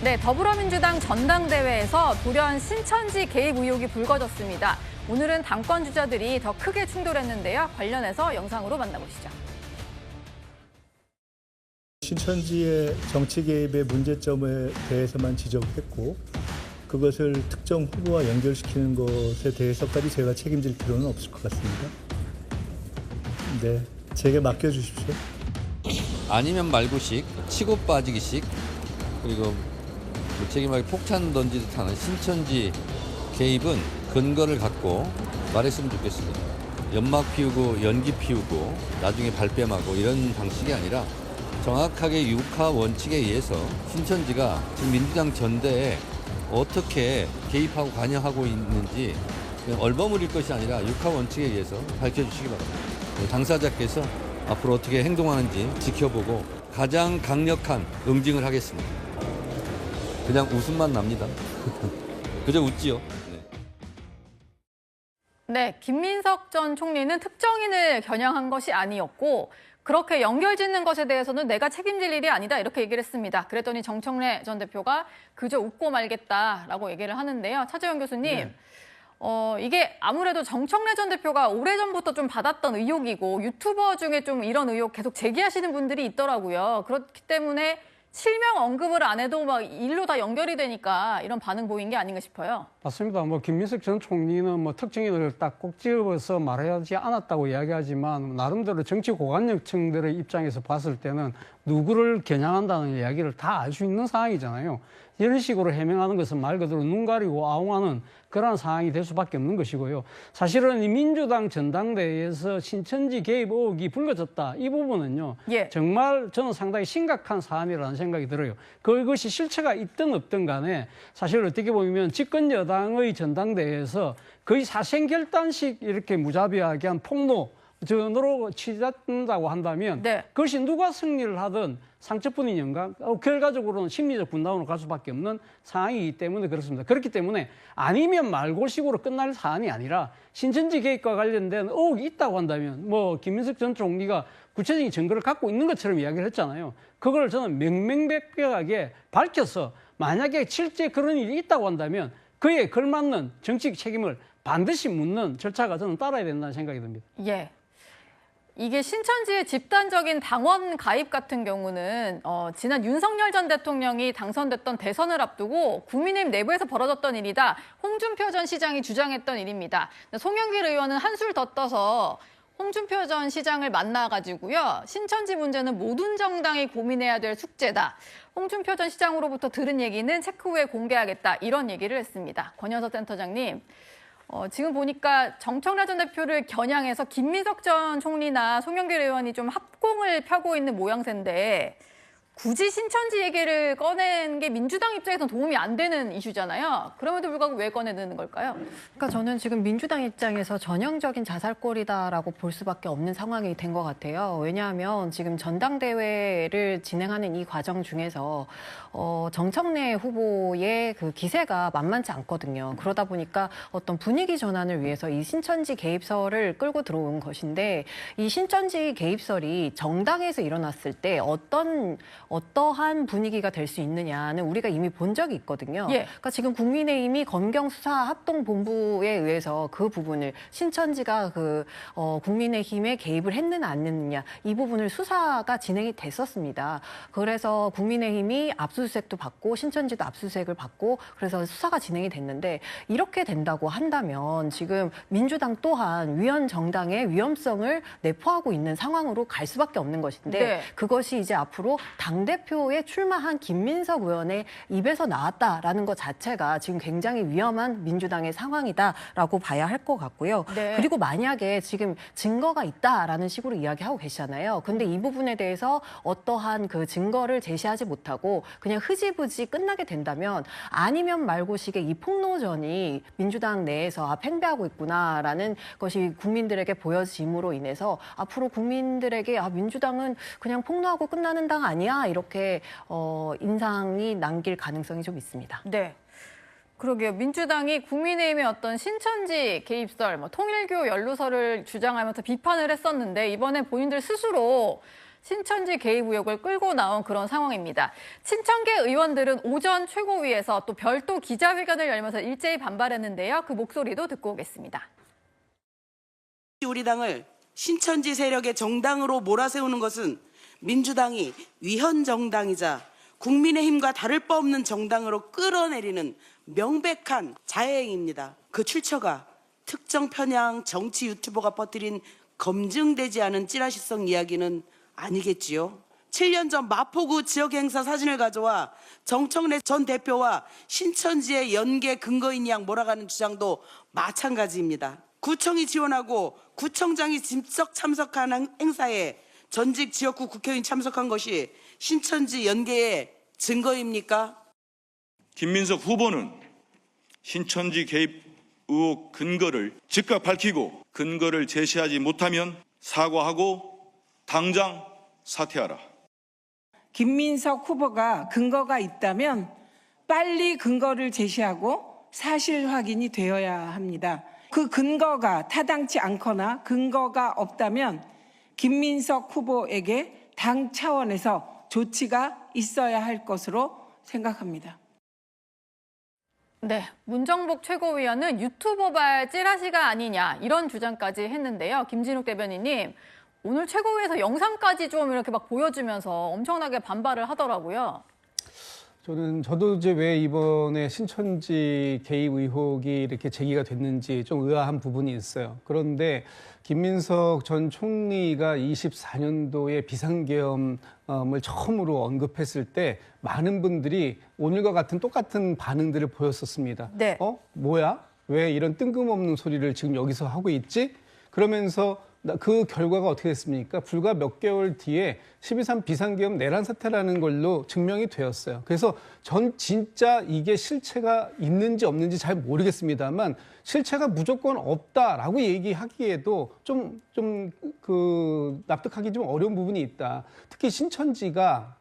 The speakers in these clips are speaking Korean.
네, 더불어민주당 전당대회에서 돌연 신천지 개입 의혹이 불거졌습니다. 오늘은 당권 주자들이 더 크게 충돌했는데요. 관련해서 영상으로 만나보시죠. 신천지의 정치 개입의 문제점에 대해서만 지적했고 그것을 특정 후보와 연결시키는 것에 대해서까지 제가 책임질 필요는 없을 것 같습니다. 네, 제게 맡겨주십시오. 아니면 말고식, 치고 빠지기식, 그리고 무책임하게 폭탄 던지듯 하는 신천지 개입은 근거를 갖고 말했으면 좋겠습니다. 연막 피우고 연기 피우고 나중에 발뺌하고 이런 방식이 아니라 정확하게 육하 원칙에 의해서 신천지가 지금 민주당 전대에 어떻게 개입하고 관여하고 있는지 얼버무릴 것이 아니라 육하 원칙에 의해서 밝혀주시기 바랍니다. 당사자께서 앞으로 어떻게 행동하는지 지켜보고 가장 강력한 응징을 하겠습니다. 그냥 웃음만 납니다. 그저 웃지요. 네, 김민석 전 총리는 특정인을 겨냥한 것이 아니었고 그렇게 연결짓는 것에 대해서는 내가 책임질 일이 아니다 이렇게 얘기를 했습니다. 그랬더니 정청래 전 대표가 그저 웃고 말겠다라고 얘기를 하는데요. 차재현 교수님, 네. 이게 아무래도 정청래 전 대표가 오래전부터 좀 받았던 의혹이고 유튜버 중에 좀 이런 의혹 계속 제기하시는 분들이 있더라고요. 그렇기 때문에 실명 언급을 안 해도 막 일로 다 연결이 되니까 이런 반응 보인 게 아닌가 싶어요. 맞습니다. 김민석 전 총리는 특정인을 딱 꼭 집어서 말하지 않았다고 이야기하지만 나름대로 정치 고관여층들의 입장에서 봤을 때는 누구를 겨냥한다는 이야기를 다 알 수 있는 상황이잖아요. 이런 식으로 해명하는 것은 말 그대로 눈 가리고 아웅하는 그런 상황이 될 수밖에 없는 것이고요. 사실은 이 민주당 전당대회에서 신천지 개입 의혹이 불거졌다. 이 부분은요. 예. 정말 저는 상당히 심각한 사안이라는 생각이 들어요. 그것이 실체가 있든 없든 간에 사실 어떻게 보면 집권 여당의 전당대회에서 거의 사생결단식 이렇게 무자비하게 한 폭로 전으로 치닫는다고 한다면 네. 그것이 누가 승리를 하든 상처뿐인 영광, 결과적으로는 심리적 분담으로 갈 수밖에 없는 상황이기 때문에 그렇습니다. 그렇기 때문에 아니면 말고식으로 끝날 사안이 아니라 신천지 개입과 관련된 의혹이 있다고 한다면 김민석 전 총리가 구체적인 증거를 갖고 있는 것처럼 이야기를 했잖아요. 그걸 저는 명명백백하게 밝혀서 만약에 실제 그런 일이 있다고 한다면 그에 걸맞는 정치적 책임을 반드시 묻는 절차가 저는 따라야 된다는 생각이 듭니다. 예. 이게 신천지의 집단적인 당원 가입 같은 경우는 지난 윤석열 전 대통령이 당선됐던 대선을 앞두고 국민의힘 내부에서 벌어졌던 일이다. 홍준표 전 시장이 주장했던 일입니다. 송영길 의원은 한술 더 떠서 홍준표 전 시장을 만나가지고요. 신천지 문제는 모든 정당이 고민해야 될 숙제다. 홍준표 전 시장으로부터 들은 얘기는 체크 후에 공개하겠다. 이런 얘기를 했습니다. 권현석 센터장님. 지금 보니까 정청래 전 대표를 겨냥해서 김민석 전 총리나 송영길 의원이 좀 합공을 펴고 있는 모양새인데 굳이 신천지 얘기를 꺼낸 게 민주당 입장에서는 도움이 안 되는 이슈잖아요. 그럼에도 불구하고 왜 꺼내는 걸까요? 그러니까 저는 지금 민주당 입장에서 전형적인 자살골이다라고 볼 수밖에 없는 상황이 된 것 같아요. 왜냐하면 지금 전당대회를 진행하는 이 과정 중에서 정청래 후보의 그 기세가 만만치 않거든요. 그러다 보니까 어떤 분위기 전환을 위해서 이 신천지 개입설을 끌고 들어온 것인데 이 신천지 개입설이 정당에서 일어났을 때 어떠한 분위기가 될 수 있느냐는 우리가 이미 본 적이 있거든요. 예. 그러니까 지금 국민의힘이 검경수사합동본부에 의해서 그 부분을 신천지가 국민의힘에 개입을 했느냐 안 했느냐 이 부분을 수사가 진행이 됐었습니다. 그래서 국민의힘이 압수수색도 받고 신천지도 압수수색을 받고 그래서 수사가 진행이 됐는데 이렇게 된다고 한다면 지금 민주당 또한 위헌 정당의 위험성을 내포하고 있는 상황으로 갈 수밖에 없는 것인데 네. 그것이 이제 앞으로 당대표에 출마한 김민석 의원의 입에서 나왔다라는 것 자체가 지금 굉장히 위험한 민주당의 상황이다라고 봐야 할 것 같고요. 네. 그리고 만약에 지금 증거가 있다라는 식으로 이야기하고 계시잖아요. 근데 이 부분에 대해서 어떠한 그 증거를 제시하지 못하고 그냥 흐지부지 끝나게 된다면 아니면 말고식의 이 폭로전이 민주당 내에서 팽배하고 있구나라는 것이 국민들에게 보여짐으로 인해서 앞으로 국민들에게 민주당은 그냥 폭로하고 끝나는 당 아니야 이렇게 인상이 남길 가능성이 좀 있습니다. 네. 그러게요. 민주당이 국민의힘의 어떤 신천지 개입설, 통일교 연루설을 주장하면서 비판을 했었는데 이번에 본인들 스스로 신천지 개입 의혹을 끌고 나온 그런 상황입니다. 친천계 의원들은 오전 최고위에서 또 별도 기자회견을 열면서 일제히 반발했는데요. 그 목소리도 듣고 오겠습니다. 우리 당을 신천지 세력의 정당으로 몰아세우는 것은 민주당이 위헌정당이자 국민의힘과 다를 바 없는 정당으로 끌어내리는 명백한 자해행위입니다. 그 출처가 특정 편향 정치 유튜버가 퍼뜨린 검증되지 않은 찌라시성 이야기는 아니겠지요. 7년 전 마포구 지역행사 사진을 가져와 정청래 전 대표와 신천지의 연계 근거인 양 몰아가는 주장도 마찬가지입니다. 구청이 지원하고 구청장이 직접 참석한 행사에 전직 지역구 국회의원 참석한 것이 신천지 연계의 증거입니까? 김민석 후보는 신천지 개입 의혹 근거를 즉각 밝히고 근거를 제시하지 못하면 사과하고 당장 사퇴하라. 김민석 후보가 근거가 있다면 빨리 근거를 제시하고 사실 확인이 되어야 합니다. 그 근거가 타당치 않거나 근거가 없다면 김민석 후보에게 당 차원에서 조치가 있어야 할 것으로 생각합니다. 네, 문정복 최고위원은 유튜버발 찌라시가 아니냐 이런 주장까지 했는데요. 김진욱 대변인님, 오늘 최고위에서 영상까지 좀 이렇게 막 보여주면서 엄청나게 반발을 하더라고요. 저도 이제 왜 이번에 신천지 개입 의혹이 이렇게 제기가 됐는지 좀 의아한 부분이 있어요. 그런데 김민석 전 총리가 24년도에 비상계엄을 처음으로 언급했을 때 많은 분들이 오늘과 같은 똑같은 반응들을 보였었습니다. 네. 뭐야? 왜 이런 뜬금없는 소리를 지금 여기서 하고 있지? 그러면서 그 결과가 어떻게 됐습니까? 불과 몇 개월 뒤에 12.3 비상계엄 내란 사태라는 걸로 증명이 되었어요. 그래서 전 진짜 이게 실체가 있는지 없는지 잘 모르겠습니다만 실체가 무조건 없다라고 얘기하기에도 납득하기 좀 어려운 부분이 있다. 특히 신천지가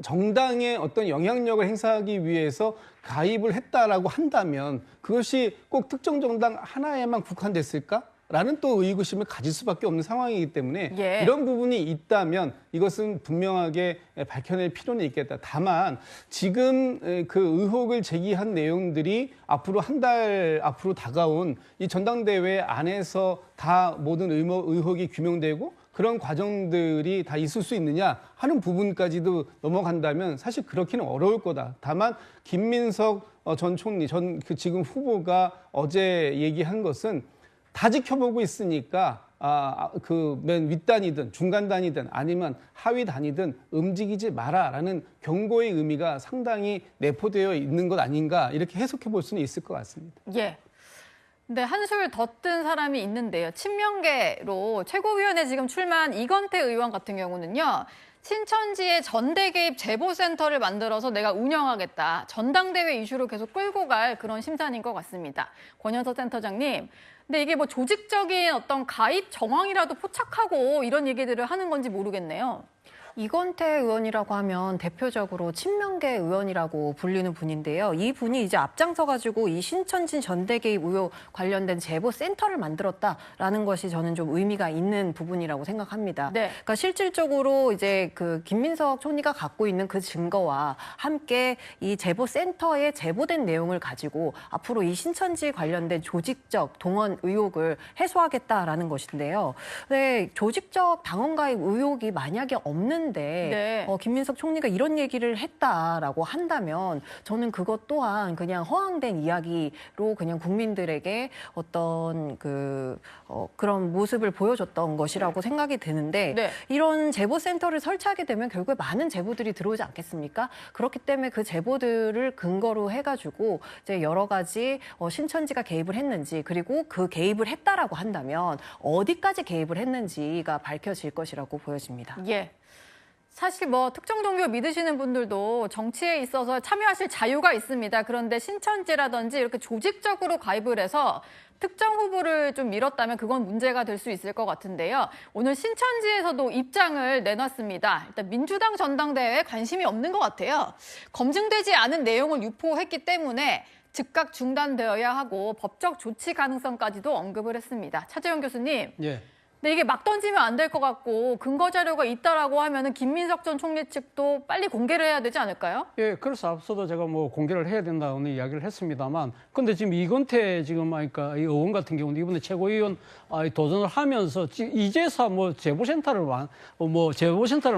정당의 어떤 영향력을 행사하기 위해서 가입을 했다라고 한다면 그것이 꼭 특정 정당 하나에만 국한됐을까? 라는 또 의구심을 가질 수밖에 없는 상황이기 때문에 예. 이런 부분이 있다면 이것은 분명하게 밝혀낼 필요는 있겠다. 다만 지금 그 의혹을 제기한 내용들이 앞으로 한 달 앞으로 다가온 이 전당대회 안에서 다 모든 의혹이 규명되고 그런 과정들이 다 있을 수 있느냐 하는 부분까지도 넘어간다면 사실 그렇기는 어려울 거다. 다만 김민석 전 총리, 지금 후보가 어제 얘기한 것은 다 지켜보고 있으니까 그 맨 윗단이든 중간단이든 아니면 하위단이든 움직이지 마라라는 경고의 의미가 상당히 내포되어 있는 것 아닌가 이렇게 해석해 볼 수는 있을 것 같습니다. 예. 근데 한술 더 뜬 사람이 있는데요. 친명계로 최고위원회 지금 출마한 이건태 의원 같은 경우는요. 신천지의 전대 개입 제보센터를 만들어서 내가 운영하겠다. 전당대회 이슈로 계속 끌고 갈 그런 심산인 것 같습니다. 권현석 센터장님. 근데 이게 뭐 조직적인 어떤 가입 정황이라도 포착하고 이런 얘기들을 하는 건지 모르겠네요. 이건태 의원이라고 하면 대표적으로 친명계 의원이라고 불리는 분인데요. 이 분이 이제 앞장서가지고 이 신천지 전대 개입 의혹 관련된 제보 센터를 만들었다라는 것이 저는 좀 의미가 있는 부분이라고 생각합니다. 네. 그러니까 실질적으로 이제 그 김민석 총리가 갖고 있는 그 증거와 함께 이 제보 센터에 제보된 내용을 가지고 앞으로 이 신천지 관련된 조직적 동원 의혹을 해소하겠다라는 것인데요. 네, 조직적 당원 가입 의혹이 만약에 없는 네. 김민석 총리가 이런 얘기를 했다라고 한다면 저는 그것 또한 그냥 허황된 이야기로 그냥 국민들에게 어떤 그런 모습을 보여줬던 것이라고 생각이 드는데 네. 이런 제보센터를 설치하게 되면 결국에 많은 제보들이 들어오지 않겠습니까? 그렇기 때문에 그 제보들을 근거로 해가지고 이제 여러 가지 신천지가 개입을 했는지 그리고 그 개입을 했다라고 한다면 어디까지 개입을 했는지가 밝혀질 것이라고 보여집니다. 예. 사실 뭐 특정 종교 믿으시는 분들도 정치에 있어서 참여하실 자유가 있습니다. 그런데 신천지라든지 이렇게 조직적으로 가입을 해서 특정 후보를 좀 밀었다면 그건 문제가 될 수 있을 것 같은데요. 오늘 신천지에서도 입장을 내놨습니다. 일단 민주당 전당대회에 관심이 없는 것 같아요. 검증되지 않은 내용을 유포했기 때문에 즉각 중단되어야 하고 법적 조치 가능성까지도 언급을 했습니다. 차재현 교수님. 예. 근데 이게 막 던지면 안 될 것 같고 근거 자료가 있다라고 하면은 김민석 전 총리 측도 빨리 공개를 해야 되지 않을까요? 예, 그래서 앞서도 제가 뭐 공개를 해야 된다는 이야기를 했습니다만, 근데 지금 이건태 지금 그러니까 이 의원 같은 경우는 이번에 최고위원 도전을 하면서 이제서 뭐 제보센터를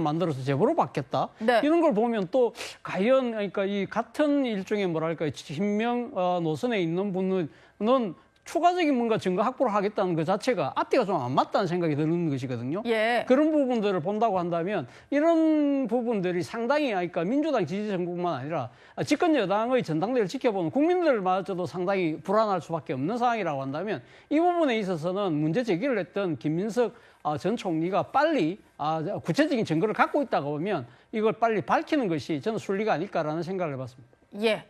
만들어서 제보로 받겠다. 네. 이런 걸 보면 또 과연 그러니까 이 같은 일종의 뭐랄까 친명 노선에 있는 분은 추가적인 뭔가 증거 확보를 하겠다는 것 자체가 앞뒤가 좀 안 맞다는 생각이 드는 것이거든요. 예. 그런 부분들을 본다고 한다면 이런 부분들이 상당히 그러니까 민주당 지지 정부뿐만 아니라 집권 여당의 전당대회를 지켜보는 국민들마저도 상당히 불안할 수밖에 없는 상황이라고 한다면 이 부분에 있어서는 문제 제기를 했던 김민석 전 총리가 빨리 구체적인 증거를 갖고 있다고 보면 이걸 빨리 밝히는 것이 저는 순리가 아닐까라는 생각을 해봤습니다. 예.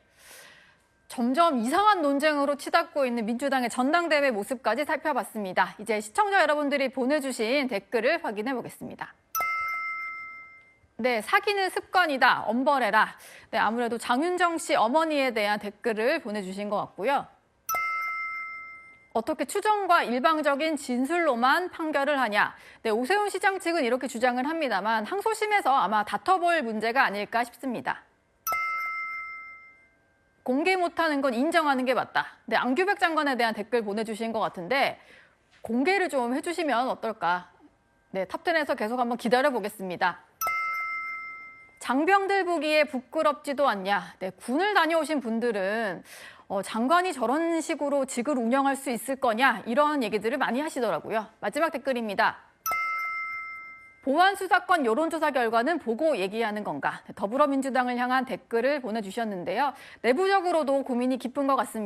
점점 이상한 논쟁으로 치닫고 있는 민주당의 전당대회 모습까지 살펴봤습니다. 이제 시청자 여러분들이 보내주신 댓글을 확인해 보겠습니다. 네, 사기는 습관이다. 엄벌해라. 네, 아무래도 장윤정 씨 어머니에 대한 댓글을 보내주신 것 같고요. 어떻게 추정과 일방적인 진술로만 판결을 하냐. 네, 오세훈 시장 측은 이렇게 주장을 합니다만 항소심에서 아마 다퉈볼 문제가 아닐까 싶습니다. 공개 못하는 건 인정하는 게 맞다. 네, 안규백 장관에 대한 댓글 보내주신 것 같은데 공개를 좀 해주시면 어떨까. 네, 탑10에서 계속 한번 기다려보겠습니다. 장병들 보기에 부끄럽지도 않냐. 네, 군을 다녀오신 분들은 장관이 저런 식으로 직을 운영할 수 있을 거냐 이런 얘기들을 많이 하시더라고요. 마지막 댓글입니다. 보안 수사권 여론조사 결과는 보고 얘기하는 건가? 더불어민주당을 향한 댓글을 보내주셨는데요. 내부적으로도 고민이 깊은 것 같습니다.